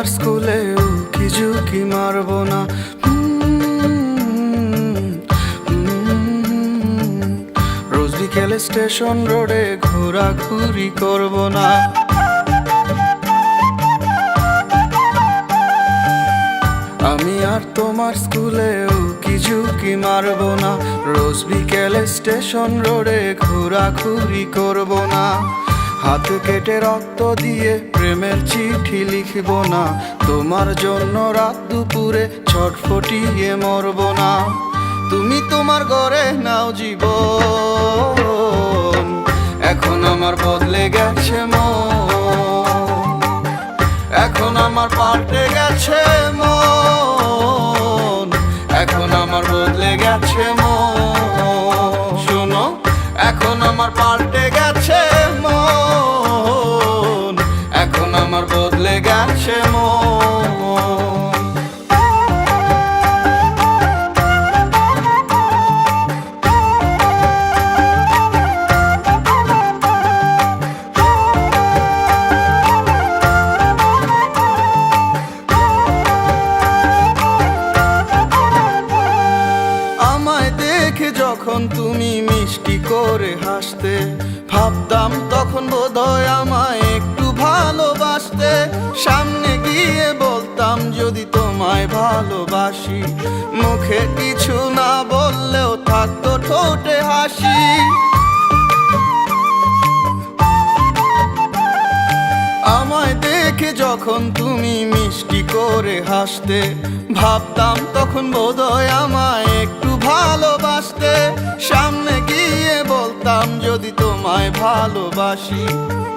তোমার স্কুলে উকি ঝুঁকি মারবো না। রোজ বিকেলে স্টেশন রোডে ঘোরাঘুরি করবো না। আমি আর তোমার স্কুলে উকি ঝুঁকি মারবো না। রোজ বিকেলে স্টেশন রোডে ঘোরাঘুরি করবো না। হাত কেটে রক্ত দিয়ে প্রেমের চিঠি লিখবো না। তোমার জন্য রাত দুপুরে ছটফটিয়ে মরবো না। তুমি তোমার ঘরে নাও জীবন, এখন আমার বদলে গেছে মন। এখন আমার পাল্টে গেছে মন, এখন আমার বদলে গেছে মন। শোনো, এখন আমার পাল্টে গেছে মন, এখন আমার বদলে গেছে মন। যখন তুমি মিষ্টি করে হাসতে, ভাবতাম তখন বোধহয় আমায় একটু ভালোবাসতে। সামনে গিয়ে বলতাম যদি তোমায় ভালোবাসি, মুখে কিছু না বললেও থাকতো ঠোঁটে হাসি। আমায় দেখে যখন তুমি মিষ্টি করে হাসতে, ভাবতাম তখন বোধহয় আমায় একটু ভালোবাসতে। সামনে গিয়ে বলতাম যদি তোমায় ভালোবাসি,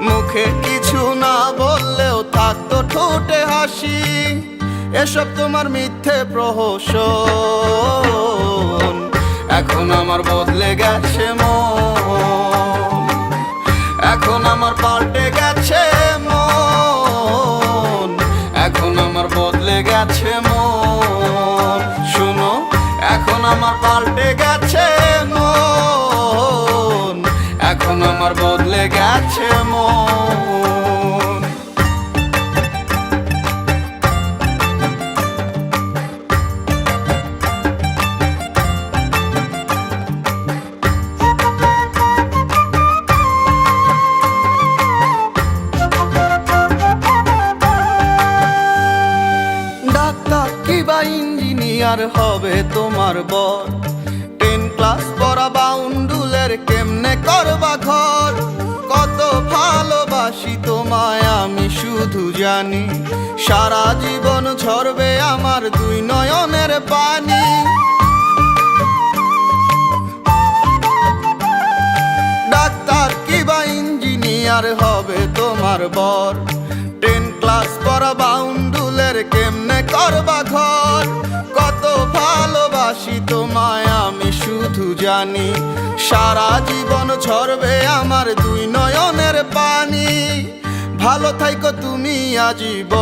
মুখে কিছু না বললেও থাকতো ঠোঁটে হাসি। এসব তোমার মিথ্যে প্রহসন, এখন আমার বদলে গেছে মন। এখন আমার পাল্টে গেছে মন, এখন আমার বদলে গেছে মন। শুনো, এখন আমার পাল্টে গেছে মন, এখন আমার বদলে গেছে মন। ইঞ্জিনিয়ার হবে তোমার বর, 10 ক্লাস পড়া বাউন্ডুলের কেমনে করবা ঘর। কত ভালোবাসি তোমায় আমি শুধু জানি, সারা জীবন ঝরবে আমার দুই নয়নের পানি। ডাক্তার কিবা ইঞ্জিনিয়ার হবে তোমার বর, 10 ক্লাস পড়া বাউন্ডুলের কেমনে করবা ঘর। কত ভালোবাসি তোমায় আমি শুধু জানি, সারা জীবন ঝরবে আমার দুই নয়নের পানি। ভালো থাইকো তুমি আজীবন,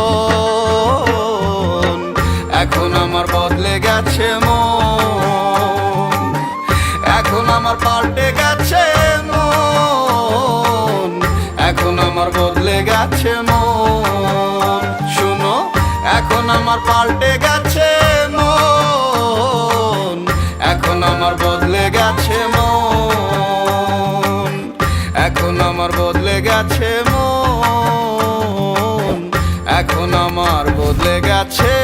এখন আমার বদলে গেছে মন। এখন আমার পাল্টে গেছে মন, এখন আমার বদলে গেছে মন। শুনো, এখন আমার পাল্টে গেছে মন, এখন আমার বদলে গেছে মন। এখন আমার বদলে গেছে মন, এখন আমার বদলে গেছে।